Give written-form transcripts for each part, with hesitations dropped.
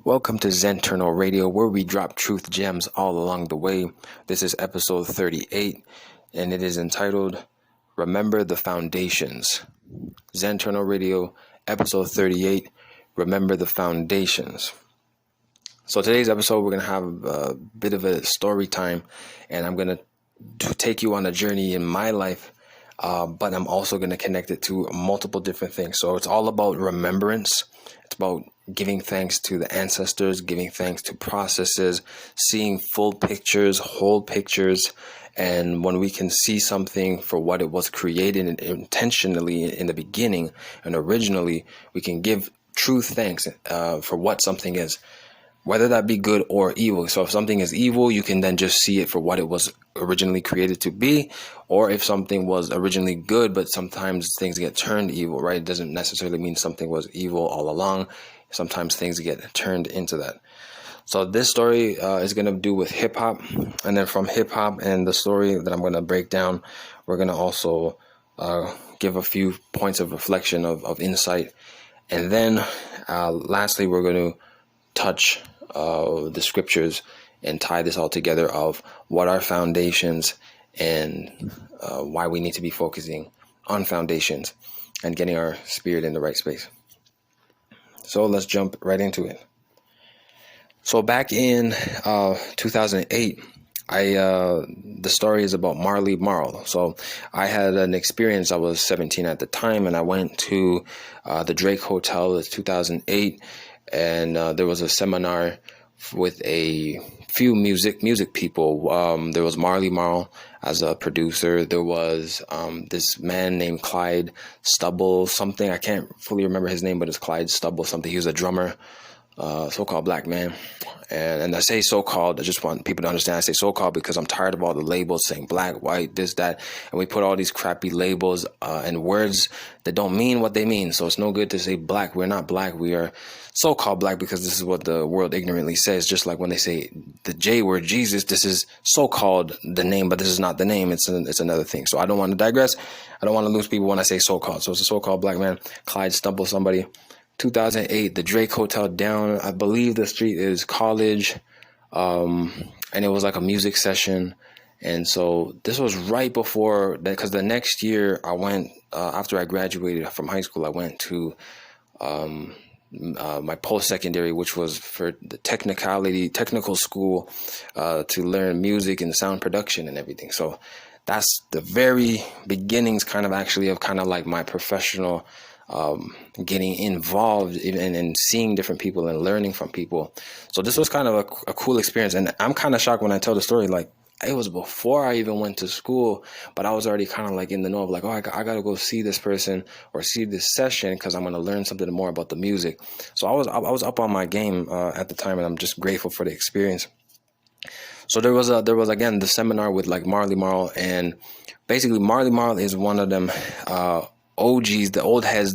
Welcome to Zenternal Radio, where we drop truth gems all along the way. This is episode 38, and it is entitled, Remember the Foundations. Zenternal Radio, episode 38, Remember the Foundations. So today's episode, we're going to have a bit of a story time, and I'm going to take you on a journey in my life, but I'm also going to connect it to multiple different things. So it's all about remembrance. It's about giving thanks to the ancestors, giving thanks to processes, seeing full pictures, whole pictures. And when we can see something for what it was created intentionally in the beginning and originally, we can give true thanks for what something is, whether that be good or evil. So if something is evil, you can then just see it for what it was originally created to be. Or if something was originally good, but sometimes things get turned evil, right? It doesn't necessarily mean something was evil all along. Sometimes things get turned into that. So this story is going to do with hip hop. And then from hip hop and the story that I'm going to break down, we're going to also give a few points of reflection of insight. And then lastly, we're going to touch the scriptures and tie this all together of what are foundations and why we need to be focusing on foundations and getting our spirit in the right space. So let's jump right into it. So back in 2008, the story is about Marley Marl. So I had an experience. I was 17 at the time, and I went to the Drake Hotel. It's 2008, and there was a seminar with a few music people. There was Marley Marl as a producer. There was this man named Clyde Stubble something. I can't fully remember his name, but it's Clyde Stubble something. He was a drummer, so-called black man. And I say so-called, I just want people to understand I say so-called because I'm tired of all the labels saying black, white, this, that. And we put all these crappy labels and words that don't mean what they mean. So it's no good to say black. We're not black. We are so-called black because this is what the world ignorantly says. Just like when they say the J word, Jesus, this is so-called the name, but this is not the name. It's another thing. So I don't want to digress. I don't want to lose people when I say so-called. So it's a so-called black man, Clyde Stubble somebody. 2008, the Drake Hotel down, I believe the street is College, and it was like a music session. And so this was right before that, because the next year I went, after I graduated from high school, I went to my post-secondary, which was for the technical school to learn music and sound production and everything. So that's the very beginnings kind of like my professional getting involved in seeing different people and learning from people. So this was kind of a cool experience. And I'm kind of shocked when I tell the story, like it was before I even went to school, but I was already kind of like in the know of like, oh, I got to go see this person or see this session because I'm going to learn something more about the music. So I was up on my game at the time, and I'm just grateful for the experience. So there was again the seminar with like Marley Marl, and basically Marley Marl is one of them OGs, the old heads,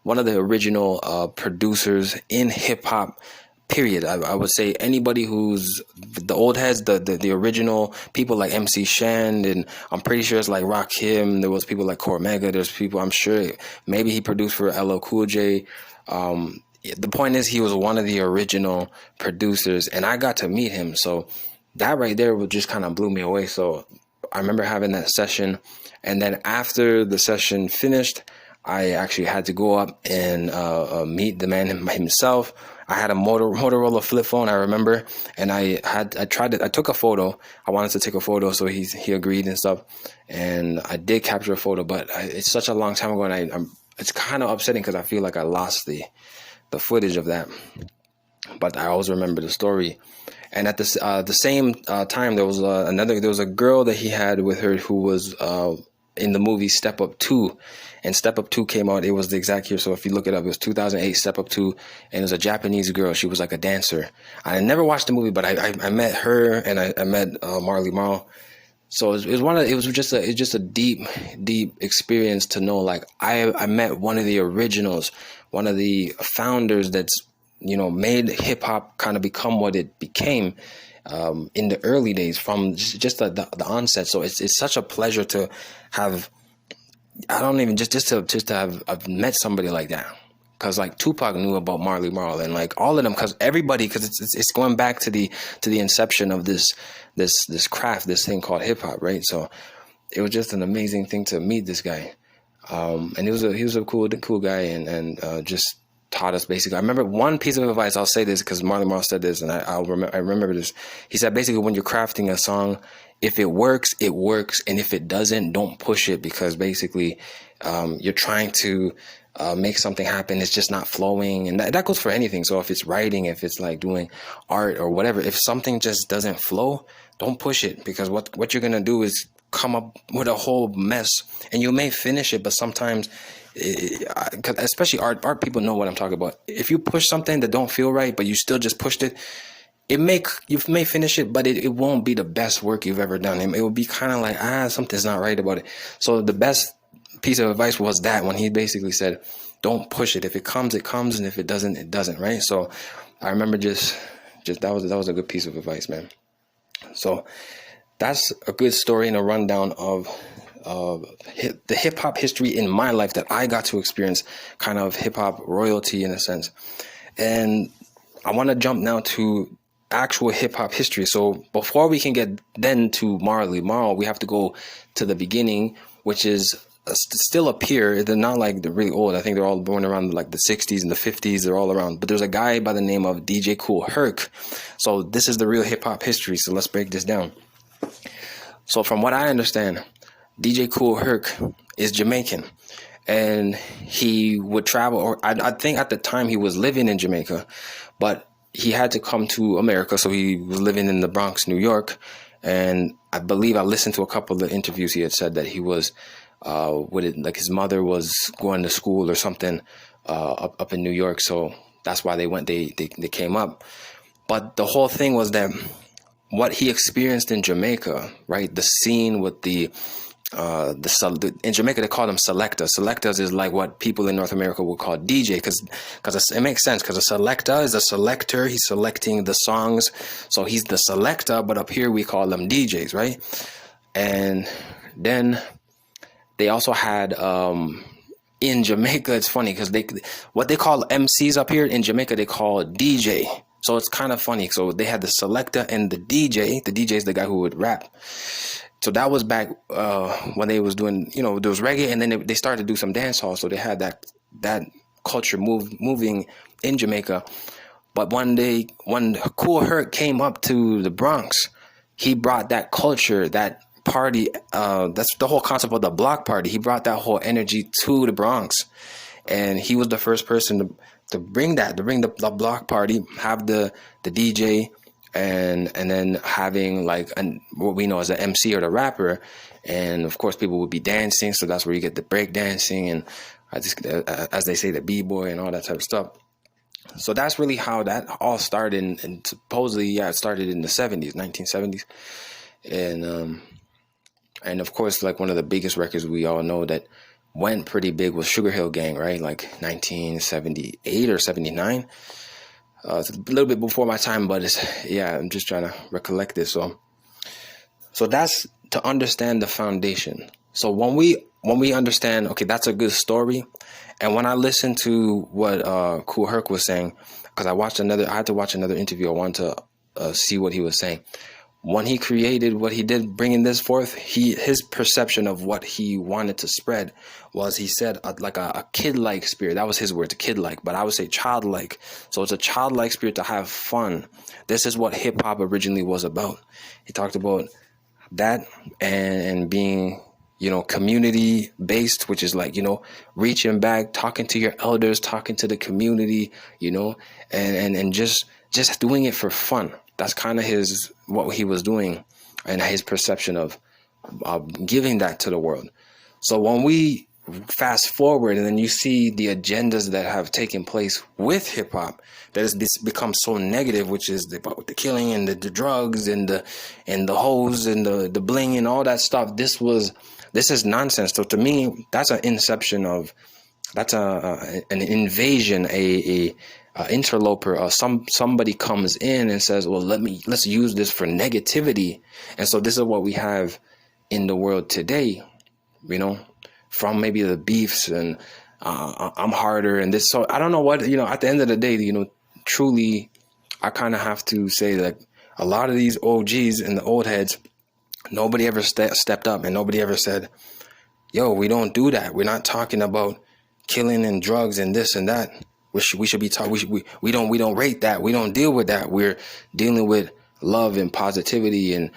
one of the original producers in hip hop, period. I would say anybody who's the old heads, the original people like MC Shan, and I'm pretty sure it's like Rakim. There was people like Cormega. There's people, I'm sure maybe he produced for LL Cool J. The point is he was one of the original producers, and I got to meet him. So that right there just kind of blew me away. So I remember having that session. And then after the session finished, I actually had to go up and meet the man himself. I had a Motorola flip phone, I remember, and I took a photo. I wanted to take a photo, so he agreed and stuff. And I did capture a photo, but it's such a long time ago, and it's kind of upsetting because I feel like I lost the footage of that. But I always remember the story. And at the same time, there was a girl that he had with her who was in the movie Step Up 2, and Step Up 2 came out. It was the exact year. So if you look it up, it was 2008, Step Up 2, and it was a Japanese girl. She was like a dancer. I never watched the movie, but I met her, and I met Marley Marl. So it was just a deep experience to know, like I met one of the originals, one of the founders that's, made hip hop kind of become what it became in the early days from just the onset. So it's such a pleasure to have. I don't even just to have met somebody like that, because like Tupac knew about Marley Marl, and like all of them, because everybody, because it's going back to the inception of this craft, this thing called hip hop, right? So it was just an amazing thing to meet this guy, and he was a cool guy, and just taught us basically. I remember one piece of advice. I'll say this because Marley Marl said this, and I remember this. He said basically, when you're crafting a song, if it works, it works, and if it doesn't, don't push it, because basically you're trying to make something happen. It's just not flowing, and that goes for anything. So if it's writing, if it's like doing art or whatever, if something just doesn't flow, don't push it, because what you're gonna do is come up with a whole mess, and you may finish it, but sometimes, cause especially art people know what I'm talking about. If you push something that don't feel right, but you still just pushed it, you may finish it, but it won't be the best work you've ever done. It will be kind of like, something's not right about it. So the best piece of advice was that, when he basically said, don't push it. If it comes, it comes, and if it doesn't, it doesn't, right? So I remember just that was a good piece of advice, man. So that's a good story and a rundown of the hip hop history in my life that I got to experience, kind of hip hop royalty in a sense. And I want to jump now to actual hip hop history. So before we can get then to Marley Marl, we have to go to the beginning, which is still up here. They're not like they're really old. I think they're all born around like the 60s and the 50s. They're all around. But there's a guy by the name of DJ Kool Herc. So this is the real hip hop history. So let's break this down. So from what I understand, DJ Kool Herc is Jamaican, and he would travel, or I think at the time he was living in Jamaica, but he had to come to America. So he was living in the Bronx, New York. And I believe I listened to a couple of the interviews. He had said that he was like his mother was going to school or something up in New York. So that's why they came up. But the whole thing was that what he experienced in Jamaica, right? The scene with in Jamaica, they call them selectors. Selectors is like what people in North America would call DJ, because it makes sense, because a selector is a selector. He's selecting the songs. So he's the selector, but up here we call them DJs, right? And then they also had, in Jamaica, it's funny because what they call MCs up here in Jamaica, they call DJ. So it's kind of funny. So they had the selector and the DJ. The DJ is the guy who would rap. So that was back when they was doing, there was reggae, and then they started to do some dance hall. So they had that culture moving in Jamaica. But one day, when Kool Herc came up to the Bronx, he brought that culture, that party. That's the whole concept of the block party. He brought that whole energy to the Bronx, and he was the first person to bring the block party, have the DJ. And then having like what we know as an MC or the rapper, and of course people would be dancing, so that's where you get the break dancing and as they say, the b-boy and all that type of stuff. So that's really how that all started, and supposedly it started in the 1970s, and of course, like one of the biggest records we all know that went pretty big was Sugar Hill Gang, right? Like 1978 or 79. It's a little bit before my time, but I'm just trying to recollect this. So that's to understand the foundation. So when we understand, okay, that's a good story. And when I listened to what Kool Herc was saying, because I had to watch another interview. I wanted to see what he was saying. When he created what he did, bringing this forth, his perception of what he wanted to spread was, he said, like a kid-like spirit. That was his words, kid-like, but I would say childlike. So it's a childlike spirit to have fun. This is what hip-hop originally was about. He talked about that and being, community-based, which is like, reaching back, talking to your elders, talking to the community, and just doing it for fun. That's kind of what he was doing, and his perception of giving that to the world. So when we fast forward, and then you see the agendas that have taken place with hip hop, that has become so negative, which is the killing and the drugs and the hoes and the bling and all that stuff. This is nonsense. So to me, that's an inception of, that's an invasion, a interloper. Somebody comes in and says, well, let's use this for negativity. And so this is what we have in the world today, from maybe the beefs and I'm harder and this. So I don't know what, at the end of the day, truly, I kind of have to say that a lot of these OGs and the old heads, nobody ever stepped up and nobody ever said, yo, we don't do that. We're not talking about killing and drugs and this and that. We should be talking. We don't rate that. We don't deal with that. We're dealing with love and positivity and,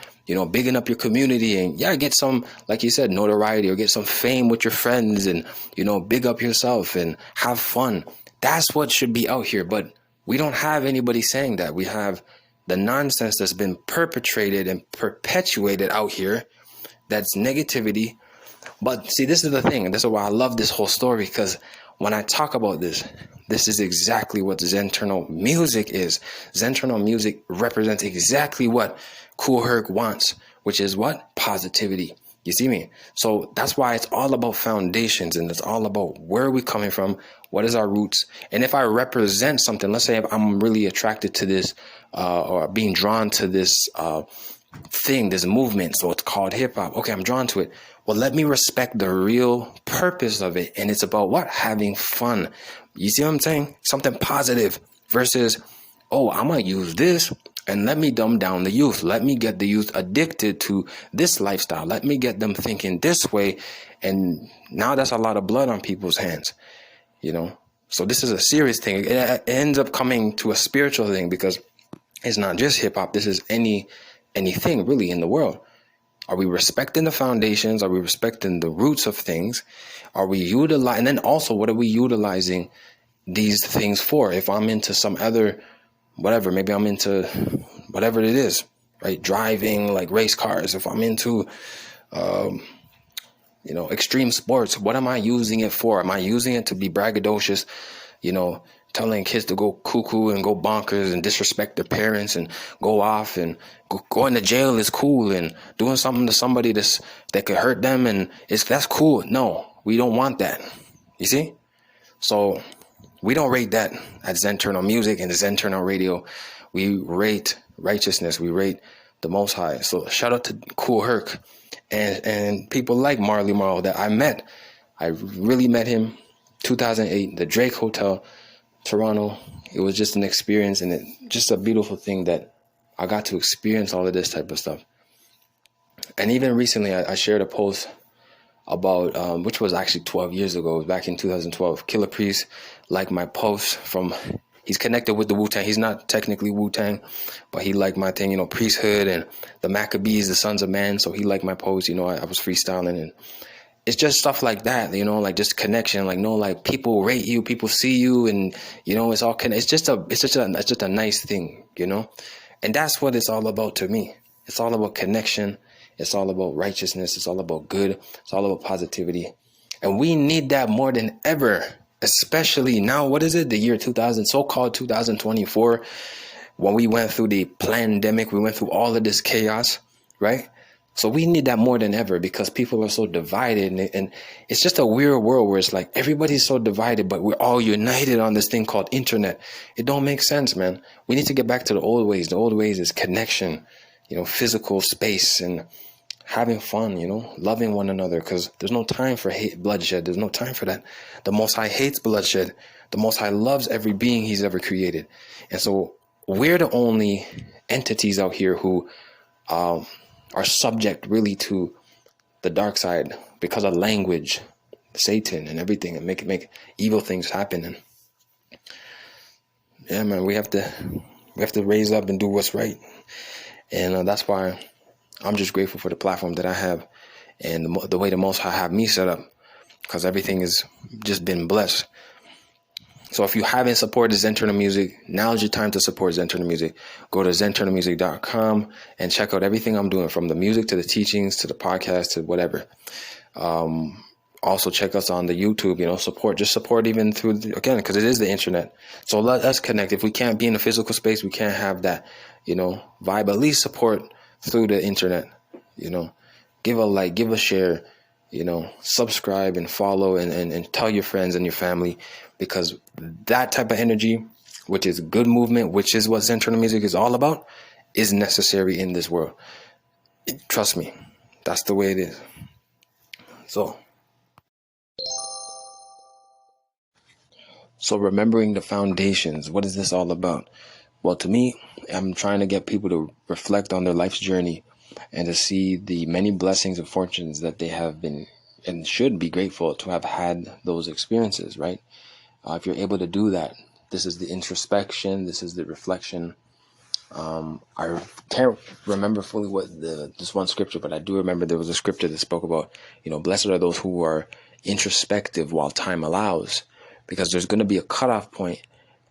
bigging up your community and get some, like you said, notoriety or get some fame with your friends and, big up yourself and have fun. That's what should be out here. But we don't have anybody saying that. We have the nonsense that's been perpetrated and perpetuated out here. That's negativity. But see, this is the thing. This is why I love this whole story, because when I talk about this is exactly what Zenternal music is. Zenternal music represents exactly what Kool Herc wants, which is what? Positivity. You see me? So that's why it's all about foundations, and it's all about where are we coming from, what is our roots. And if I represent something, let's say if I'm really attracted to this or being drawn to this thing, this movement, so it's called hip hop. Okay, I'm drawn to it. Well, let me respect the real purpose of it. And it's about what? Having fun. You see what I'm saying? Something positive versus, oh, I'm going to use this and let me dumb down the youth. Let me get the youth addicted to this lifestyle. Let me get them thinking this way. And now that's a lot of blood on people's hands, So this is a serious thing. It ends up coming to a spiritual thing, because it's not just hip hop. This is anything really in the world. Are we respecting the foundations? Are we respecting the roots of things? Are we utilizing? And then also, what are we utilizing these things for? If I'm into some other, whatever, maybe I'm into whatever it is, right? Driving, like race cars. If I'm into, extreme sports, what am I using it for? Am I using it to be braggadocious, telling kids to go cuckoo and go bonkers and disrespect their parents and go off and going to jail is cool, and doing something to somebody that could hurt them and that's cool? No, we don't want that. You see? So we don't rate that at Zenternal Music and Zenternal Radio. We rate righteousness. We rate the Most High. So shout out to Kool Herc and people like Marley Marl that I met. I really met him 2008, the Drake Hotel, Toronto. It was just an experience, and just a beautiful thing that I got to experience all of this type of stuff. And even recently, I shared a post about, which was actually 12 years ago, it was back in 2012. Killer Priest liked my post he's connected with the Wu-Tang. He's not technically Wu-Tang, but he liked my thing, priesthood and the Maccabees, the Sons of Man. So he liked my post, I was freestyling, and it's just stuff like that, like just connection, like people rate you, people see you, and it's all it's just a nice thing, and that's what it's all about to me. It's all about connection. It's all about righteousness. It's all about good. It's all about positivity, and we need that more than ever, especially now. What is it? The year 2000, so-called 2024, when we went through the pandemic, we went through all of this chaos, right? So we need that more than ever, because people are so divided, and it's just a weird world where it's like everybody's so divided, but we're all united on this thing called internet. It don't make sense, man. We need to get back to the old ways. The old ways is connection, physical space and having fun, loving one another, because there's no time for hate, bloodshed. There's no time for that. The Most High hates bloodshed. The Most High loves every being he's ever created. And so we're the only entities out here who are subject really to the dark side because of language, Satan and everything, and make evil things happen. And yeah, man, we have to raise up and do what's right. And that's why I'm just grateful for the platform that I have and the way the Most High have me set up, because everything has just been blessed. So if you haven't supported Zenternal Music, now is your time to support Zenternal Music. Go to zenternalmusic.com and check out everything I'm doing, from the music to the teachings to the podcast to whatever. Also check us on the YouTube, support even through, again, because it is the internet. So let us connect. If we can't be in a physical space, we can't have that, vibe. At least support through the internet, give a like, give a share, subscribe and follow and tell your friends and your family, because that type of energy, which is good movement, which is what Zenternal Music is all about, is necessary in this world. Trust me, that's the way it is. So So remembering the foundations, what is this all about? Well, to me, I'm trying to get people to reflect on their life's journey and to see the many blessings and fortunes that they have been and should be grateful to have had those experiences, right? If you're able to do that, this is the introspection, this is the reflection. I can't remember fully what this one scripture, but I do remember there was a scripture that spoke about, blessed are those who are introspective while time allows, because there's going to be a cutoff point,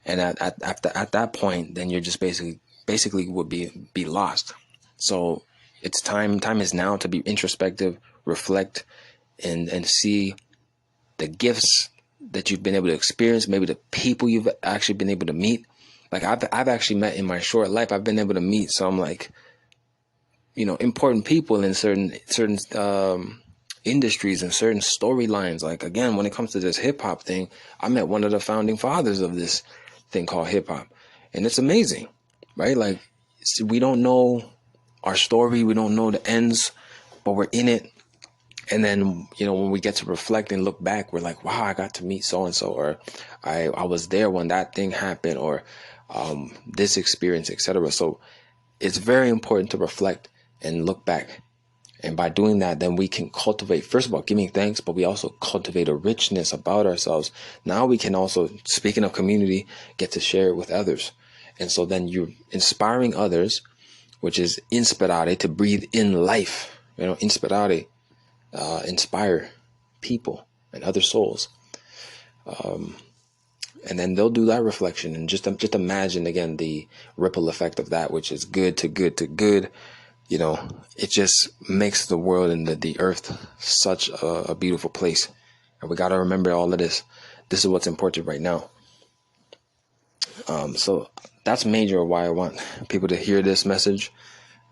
and at that point, then you're just basically would be lost. So it's time is now to be introspective, reflect, and see the gifts that you've been able to experience, maybe the people you've actually been able to meet. Like I've actually met in my short life, I've been able to meet some important people in certain industries and certain storylines. Like, again, when it comes to this hip hop thing, I met one of the founding fathers of this thing called hip hop, and it's amazing, right? Like, we don't know our story, we don't know the ends, but we're in it. And then, when we get to reflect and look back, we're like, wow, I got to meet so-and-so, or I was there when that thing happened, or this experience, etc. So it's very important to reflect and look back. And by doing that, then we can cultivate, first of all, giving thanks, but we also cultivate a richness about ourselves. Now we can also, speaking of community, get to share it with others. And so then you're inspiring others, which is inspirare, to breathe in life, inspirare. Inspire people and other souls, and then they'll do that reflection, and just imagine again the ripple effect of that, which is good to good to good. It just makes the world and the earth such a beautiful place. And we got to remember all of this. This is what's important right now. So that's major why I want people to hear this message.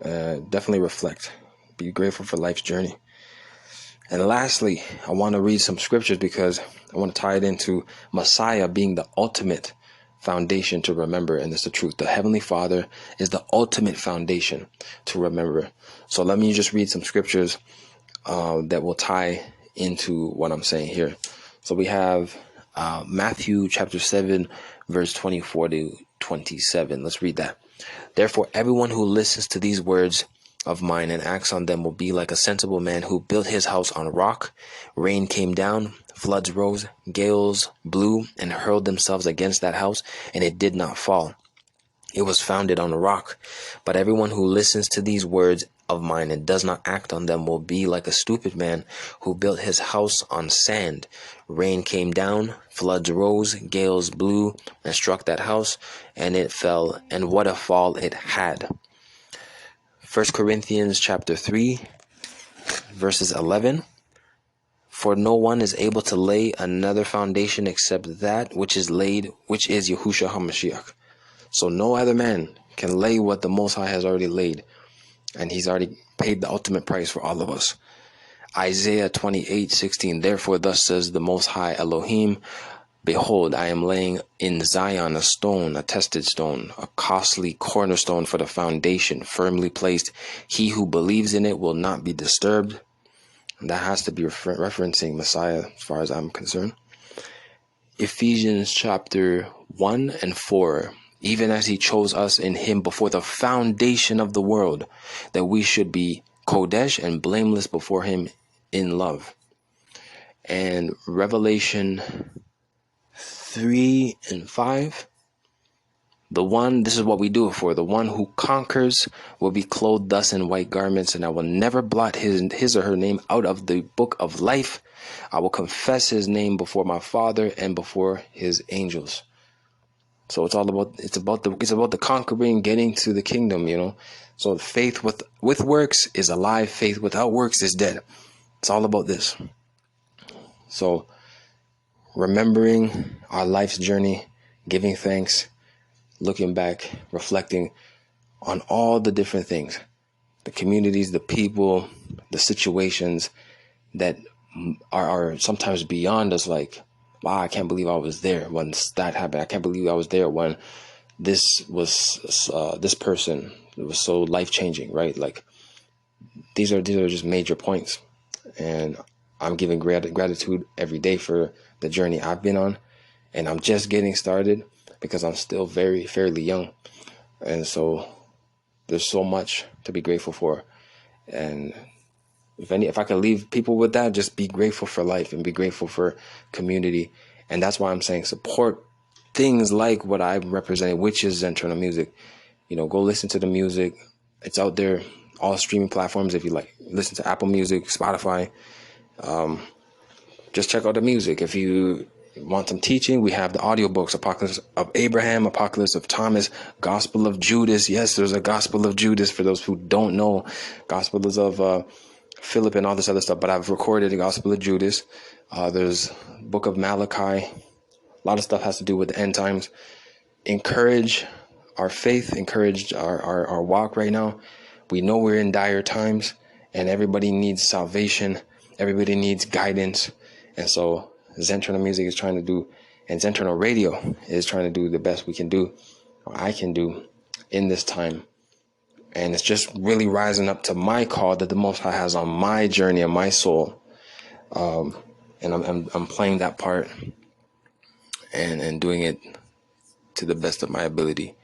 Definitely reflect, be grateful for life's journey. And lastly, I want to read some scriptures because I want to tie it into Messiah being the ultimate foundation to remember. And it's the truth. The Heavenly Father is the ultimate foundation to remember. So let me just read some scriptures that will tie into what I'm saying here. So we have Matthew chapter 7, verse 24 to 27. Let's read that. Therefore, everyone who listens to these words of mine and acts on them will be like a sensible man who built his house on a rock. Rain came down, floods rose, gales blew and hurled themselves against that house, and it did not fall. It was founded on a rock. But everyone who listens to these words of mine and does not act on them will be like a stupid man who built his house on sand. Rain came down, floods rose, gales blew and struck that house, and it fell, and what a fall it had. 1 Corinthians chapter 3, verses 11. For no one is able to lay another foundation except that which is laid, which is Yahushua HaMashiach. So no other man can lay what the Most High has already laid. And he's already paid the ultimate price for all of us. Isaiah 28:16. Therefore thus says the Most High Elohim, behold, I am laying in Zion a stone, a tested stone, a costly cornerstone for the foundation, firmly placed. He who believes in it will not be disturbed. And that has to be referencing Messiah as far as I'm concerned. Ephesians chapter 1 and 4. Even as he chose us in him before the foundation of the world, that we should be Kodesh and blameless before him in love. And Revelation 3 and 5. This is what we do it for. The one who conquers will be clothed thus in white garments, and I will never blot his or her name out of the book of life. I will confess his name before my Father and before his angels. So it's about the conquering, getting to the kingdom, So faith with works is alive. Faith without works is dead. It's all about this. So remembering our life's journey, giving thanks, looking back, reflecting on all the different things, the communities, the people, the situations that are sometimes beyond us. Like, wow, I can't believe I was there when that happened. I can't believe I was there when this person, it was so life-changing, right? Like, these are just major points. And I'm giving gratitude every day for the journey I've been on. And I'm just getting started because I'm still fairly young. And so there's so much to be grateful for. And if I could leave people with that, just be grateful for life and be grateful for community. And that's why I'm saying support things like what I'm representing, which is Zenternal music. Go listen to the music. It's out there, all streaming platforms. If you like, listen to Apple Music, Spotify. Just check out the music. If you want some teaching, we have the audiobooks: Apocalypse of Abraham, Apocalypse of Thomas, Gospel of Judas. Yes, there's a Gospel of Judas for those who don't know. Gospel is of Philip and all this other stuff, but I've recorded the Gospel of Judas. There's Book of Malachi. A lot of stuff has to do with the end times. Encourage our faith, encourage our walk right now. We know we're in dire times and everybody needs salvation. Everybody needs guidance. And so Zenternal music is trying to do, and Zenternal Radio is trying to do the best we can do, or I can do in this time. And it's just really rising up to my call that the Most High has on my journey and my soul. And I'm playing that part and doing it to the best of my ability.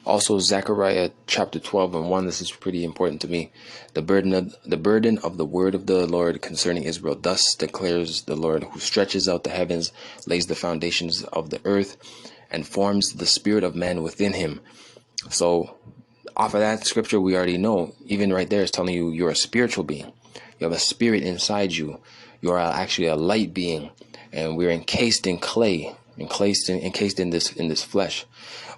Also, Zechariah chapter 12:1. This is pretty important to me. The burden of the word of the Lord concerning Israel. Thus declares the Lord, who stretches out the heavens, lays the foundations of the earth, and forms the spirit of man within him. So, off of that scripture, we already know. Even right there, it's telling you you're a spiritual being. You have a spirit inside you. You are actually a light being, and we're encased in clay, encased in this flesh.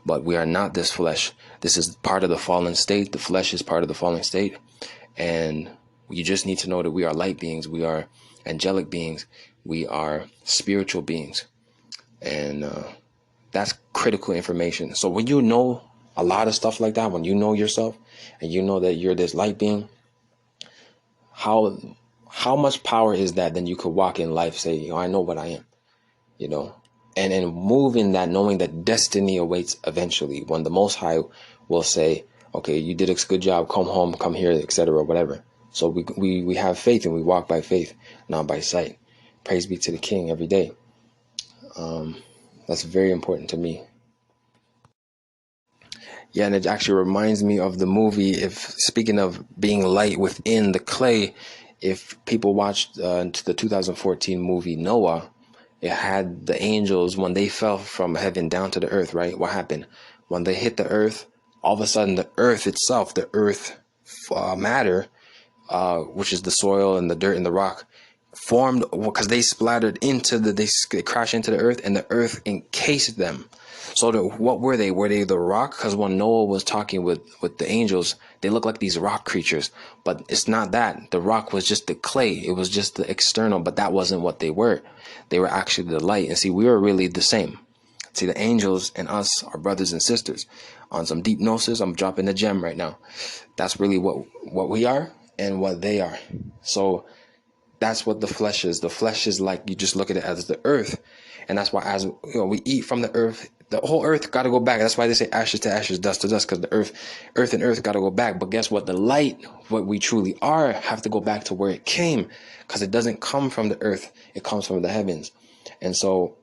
But we are not this flesh. This is part of the fallen state. The flesh is part of the fallen state. And you just need to know that we are light beings. We are angelic beings. We are spiritual beings. And that's critical information. So when you know a lot of stuff like that, when you know yourself and you know that you're this light being, how much power is that? Then you could walk in life, say, I know what I am, and move in that, knowing that destiny awaits eventually, when the Most High will say, okay, you did a good job, come home, come here, etc., whatever. So we have faith and we walk by faith, not by sight. Praise be to the King every day. That's very important to me. Yeah, and it actually reminds me of the movie, speaking of being light within the clay, if people watched the 2014 movie Noah, it had the angels, when they fell from heaven down to the earth, right? What happened? When they hit the earth, all of a sudden the earth itself, the earth matter, which is the soil and the dirt and the rock, formed because they splattered they crashed into the earth, and the earth encased them. So what were they? Were they the rock? Because when Noah was talking with the angels, they look like these rock creatures, but it's not that. The rock was just the clay. It was just the external, but that wasn't what they were. They were actually the light. And see, we are really the same. See, the angels and us are brothers and sisters. On some deep gnosis, I'm dropping a gem right now. That's really what we are and what they are. So that's what the flesh is. The flesh is like, you just look at it as the earth. And that's why, as we eat from the earth, the whole earth got to go back. That's why they say ashes to ashes, dust to dust, because the earth and earth got to go back. But guess what? The light, what we truly are, have to go back to where it came, because it doesn't come from the earth. It comes from the heavens. And so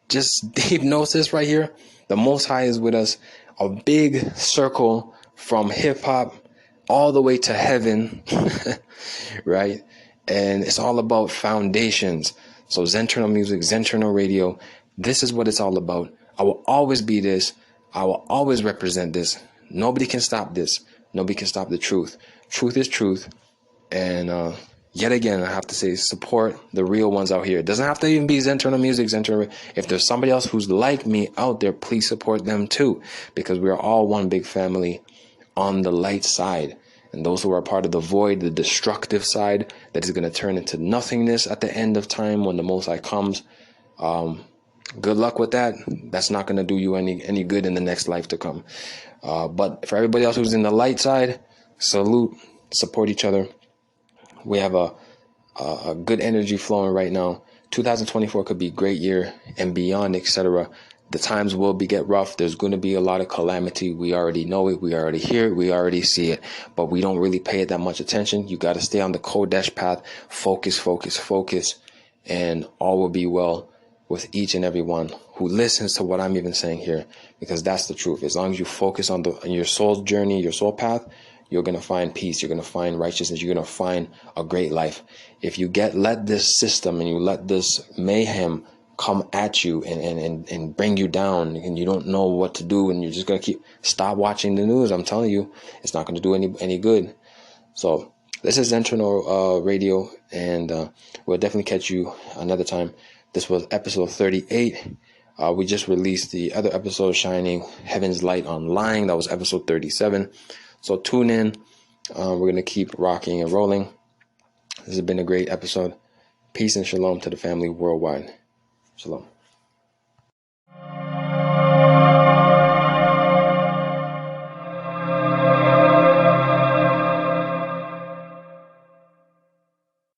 just deep gnosis right here. The Most High is with us. A big circle from hip hop all the way to heaven, right? And it's all about foundations. So Zenternal music, Zenternal radio, this is what it's all about. I will always be this. I will always represent this. Nobody can stop this. Nobody can stop the truth. Truth is truth. And yet again, I have to say, support the real ones out here. It doesn't have to even be Zenternal music, Zenternal. If there's somebody else who's like me out there, please support them too, because we are all one big family on the light side. And those who are part of the void, the destructive side, that is going to turn into nothingness at the end of time when the Most High comes. Good luck with that. That's not going to do you any good in the next life to come. But for everybody else who's in the light side, salute, support each other. We have a good energy flowing right now. 2024 could be a great year and beyond, etc. The times will get rough. There's going to be a lot of calamity. We already know it. We already hear it. We already see it. But we don't really pay it that much attention. You got to stay on the Kodesh path. Focus, focus, focus. and all will be well with each and every one who listens to what I'm even saying here, because that's the truth. As long as you focus on your soul's journey, your soul path, you're going to find peace. You're going to find righteousness. You're going to find a great life. If you let this system and you let this mayhem come at you and bring you down, and you don't know what to do, and you're just going to stop watching the news, I'm telling you, it's not going to do any good. So this is Zenternal Radio, and we'll definitely catch you another time. This was episode 38. We just released the other episode, Shining Heaven's Light on Lying. That was episode 37. So tune in. We're going to keep rocking and rolling. This has been a great episode. Peace and shalom to the family worldwide. Shalom.